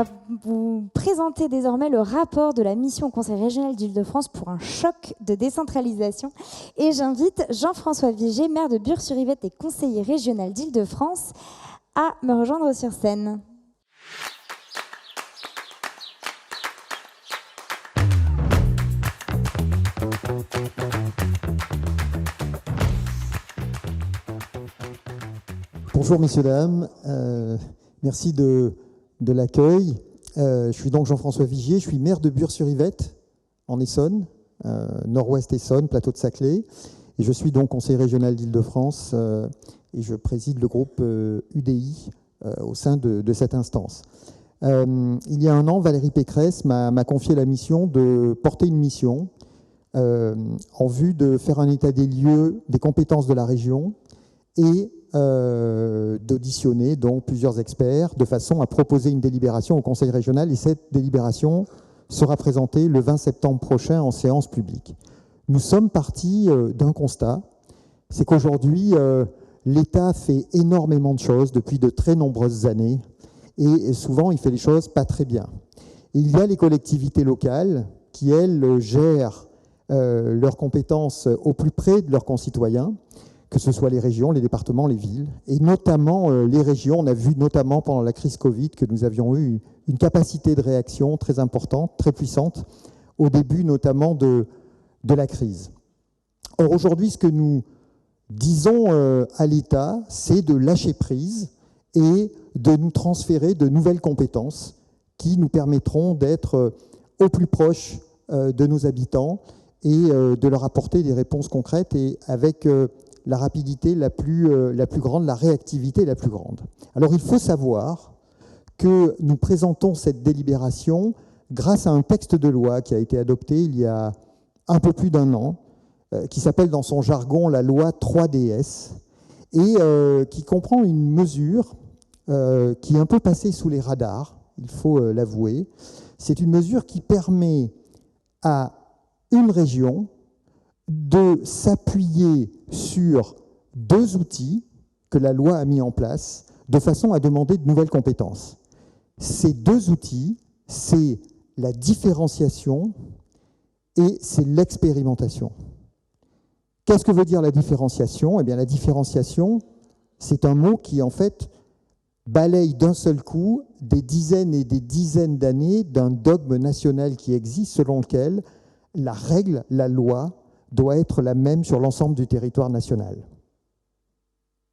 va vous présenter désormais le rapport de la mission au Conseil régional d'Île-de-France pour un choc de décentralisation. Et j'invite Jean-François Viger, maire de Bure-sur-Yvette et conseiller régional d'Île-de-France, à me rejoindre sur scène. Bonjour messieurs, dames, merci de l'accueil. Je suis donc Jean-François Vigier, je suis maire de Bure-sur-Yvette, en Essonne, nord-ouest Essonne, plateau de Saclay. Et je suis donc conseiller régional d'Île-de-France et je préside le groupe UDI au sein de cette instance. Il y a un an, Valérie Pécresse m'a confié la mission de porter une mission en vue de faire un état des lieux des compétences de la région et d'auditionner donc plusieurs experts de façon à proposer une délibération au Conseil régional, et cette délibération sera présentée le 20 septembre prochain en séance publique. Nous sommes partis d'un constat, c'est qu'aujourd'hui l'État fait énormément de choses depuis de très nombreuses années et souvent il fait les choses pas très bien. Et il y a les collectivités locales qui, elles, gèrent leurs compétences au plus près de leurs concitoyens, que ce soit les régions, les départements, les villes, et notamment les régions. On a vu notamment pendant la crise Covid que nous avions eu une capacité de réaction très importante, très puissante, au début notamment de la crise. Or aujourd'hui, ce que nous disons à l'État, c'est de lâcher prise et de nous transférer de nouvelles compétences qui nous permettront d'être au plus proche de nos habitants et de leur apporter des réponses concrètes et avec la rapidité la plus grande, la réactivité la plus grande. Alors il faut savoir que nous présentons cette délibération grâce à un texte de loi qui a été adopté il y a un peu plus d'un an, qui s'appelle dans son jargon la loi 3DS, et qui comprend une mesure qui est un peu passée sous les radars, il faut l'avouer. C'est une mesure qui permet à une région de s'appuyer sur deux outils que la loi a mis en place de façon à demander de nouvelles compétences. Ces deux outils, c'est la différenciation et c'est l'expérimentation. Qu'est-ce que veut dire la différenciation ? Eh bien, la différenciation, c'est un mot qui, en fait, balaye d'un seul coup des dizaines et des dizaines d'années d'un dogme national qui existe selon lequel la règle, la loi, doit être la même sur l'ensemble du territoire national.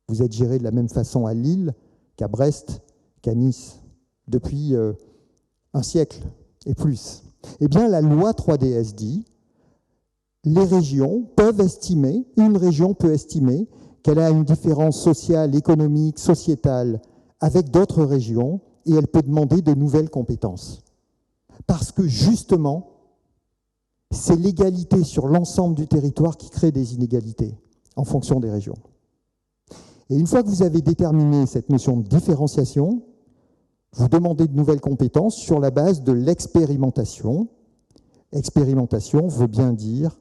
Vous êtes géré de la même façon à Lille qu'à Brest, qu'à Nice, depuis un siècle et plus. Eh bien, la loi 3DS dit, les régions peuvent estimer, une région peut estimer qu'elle a une différence sociale, économique, sociétale avec d'autres régions et elle peut demander de nouvelles compétences. Parce que justement, c'est l'égalité sur l'ensemble du territoire qui crée des inégalités en fonction des régions. Et une fois que vous avez déterminé cette notion de différenciation, vous demandez de nouvelles compétences sur la base de l'expérimentation. Expérimentation veut bien dire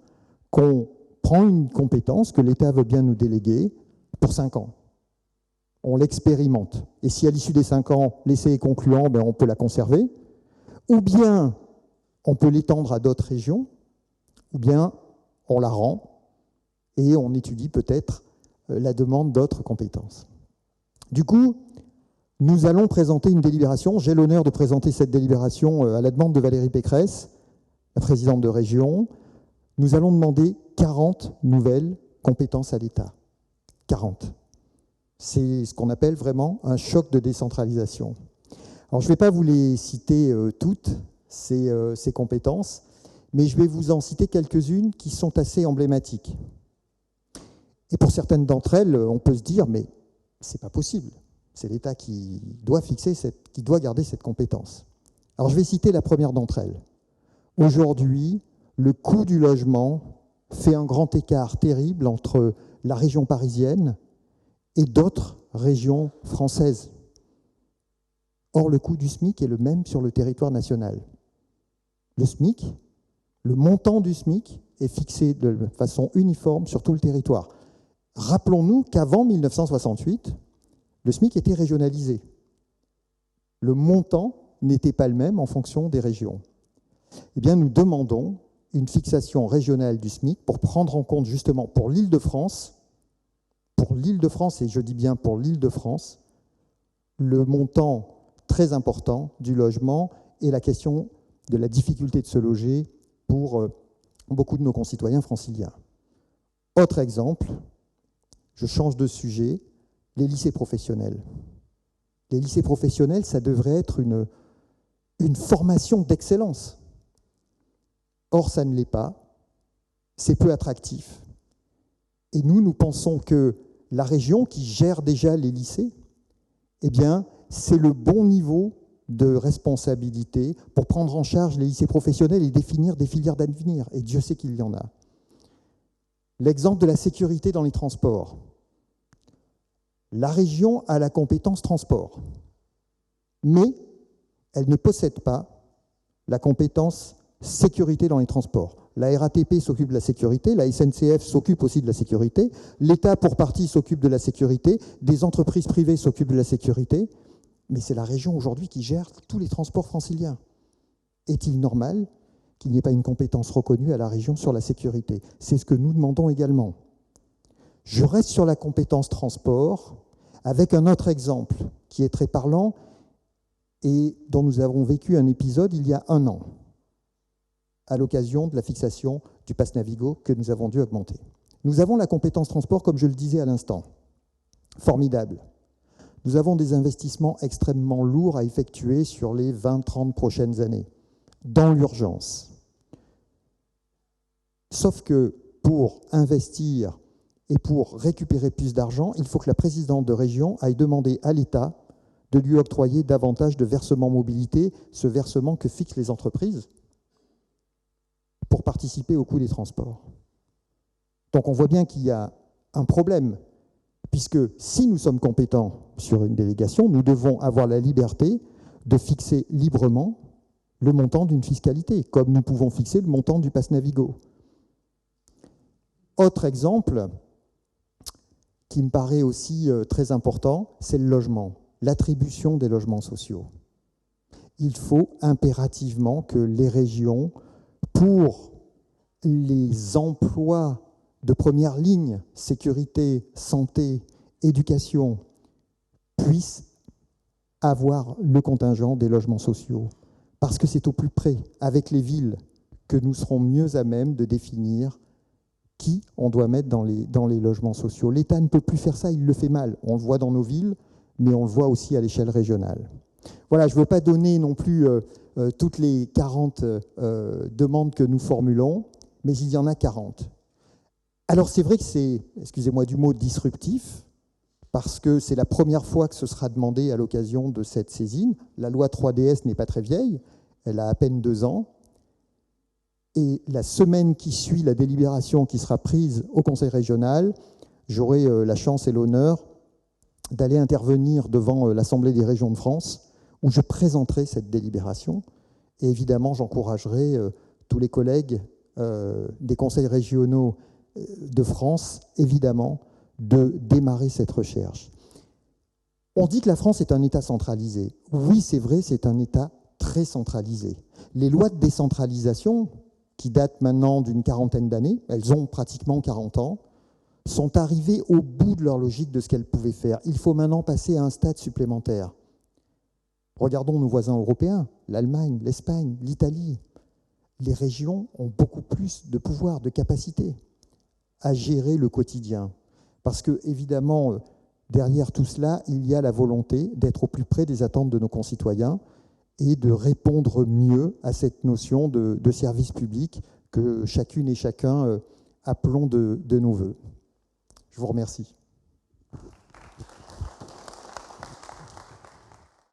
qu'on prend une compétence que l'État veut bien nous déléguer pour 5 ans. On l'expérimente. Et si à l'issue des 5 ans, l'essai est concluant, on peut la conserver. Ou bien on peut l'étendre à d'autres régions, ou bien on la rend et on étudie peut-être la demande d'autres compétences. Du coup, nous allons présenter une délibération. J'ai l'honneur de présenter cette délibération à la demande de Valérie Pécresse, la présidente de région. Nous allons demander 40 nouvelles compétences à l'État. 40. C'est ce qu'on appelle vraiment un choc de décentralisation. Alors, je ne vais pas vous les citer toutes, ces compétences, mais je vais vous en citer quelques-unes qui sont assez emblématiques. Et pour certaines d'entre elles, on peut se dire, mais c'est pas possible. C'est l'État qui doit qui doit garder cette compétence. Alors je vais citer la première d'entre elles. Aujourd'hui, le coût du logement fait un grand écart terrible entre la région parisienne et d'autres régions françaises. Or, le coût du SMIC est le même sur le territoire national. Le SMIC, le montant du SMIC est fixé de façon uniforme sur tout le territoire. Rappelons-nous qu'avant 1968, le SMIC était régionalisé. Le montant n'était pas le même en fonction des régions. Eh bien, nous demandons une fixation régionale du SMIC pour prendre en compte justement pour l'Île-de-France, et je dis bien pour l'Île-de-France, le montant très important du logement et la question de la difficulté de se loger pour beaucoup de nos concitoyens franciliens. Autre exemple, je change de sujet, les lycées professionnels. Les lycées professionnels, ça devrait être une formation d'excellence. Or, ça ne l'est pas, c'est peu attractif. Et nous pensons que la région qui gère déjà les lycées, eh bien, c'est le bon niveau de responsabilité pour prendre en charge les lycées professionnels et définir des filières d'avenir. Et Dieu sait qu'il y en a. L'exemple de la sécurité dans les transports. La région a la compétence transport, mais elle ne possède pas la compétence sécurité dans les transports. La RATP s'occupe de la sécurité, la SNCF s'occupe aussi de la sécurité, l'État pour partie s'occupe de la sécurité, des entreprises privées s'occupent de la sécurité, mais c'est la région aujourd'hui qui gère tous les transports franciliens. Est-il normal qu'il n'y ait pas une compétence reconnue à la région sur la sécurité? C'est ce que nous demandons également. Je reste sur la compétence transport avec un autre exemple qui est très parlant et dont nous avons vécu un épisode il y a 1 an, à l'occasion de la fixation du pass Navigo que nous avons dû augmenter. Nous avons la compétence transport, comme je le disais à l'instant. Formidable. Nous avons des investissements extrêmement lourds à effectuer sur les 20-30 prochaines années, dans l'urgence. Sauf que pour investir et pour récupérer plus d'argent, il faut que la présidente de région aille demander à l'État de lui octroyer davantage de versement mobilité, ce versement que fixent les entreprises, pour participer au coût des transports. Donc on voit bien qu'il y a un problème, puisque si nous sommes compétents sur une délégation, nous devons avoir la liberté de fixer librement le montant d'une fiscalité, comme nous pouvons fixer le montant du pass Navigo. Autre exemple qui me paraît aussi très important, c'est le logement, l'attribution des logements sociaux. Il faut impérativement que les régions, pour les emplois de première ligne, sécurité, santé, éducation, puissent avoir le contingent des logements sociaux. Parce que c'est au plus près, avec les villes, que nous serons mieux à même de définir qui on doit mettre dans les logements sociaux. L'État ne peut plus faire ça, il le fait mal. On le voit dans nos villes, mais on le voit aussi à l'échelle régionale. Voilà, je ne veux pas donner non plus toutes les 40 demandes que nous formulons, mais il y en a 40. Alors c'est vrai que c'est, excusez-moi du mot, disruptif, parce que c'est la première fois que ce sera demandé à l'occasion de cette saisine. La loi 3DS n'est pas très vieille, elle a à peine 2 ans. Et la semaine qui suit la délibération qui sera prise au Conseil régional, j'aurai la chance et l'honneur d'aller intervenir devant l'Assemblée des régions de France, où je présenterai cette délibération. Et évidemment, j'encouragerai tous les collègues des conseils régionaux de France, évidemment, de démarrer cette recherche. On dit que la France est un État centralisé. Oui, c'est vrai, c'est un État très centralisé. Les lois de décentralisation, qui datent maintenant d'une 40aine d'années, elles ont pratiquement 40 ans, sont arrivées au bout de leur logique de ce qu'elles pouvaient faire. Il faut maintenant passer à un stade supplémentaire. Regardons nos voisins européens, l'Allemagne, l'Espagne, l'Italie. Les régions ont beaucoup plus de pouvoir, de capacité à gérer le quotidien. Parce que, évidemment, derrière tout cela, il y a la volonté d'être au plus près des attentes de nos concitoyens et de répondre mieux à cette notion de service public que chacune et chacun appelons de nos voeux. Je vous remercie.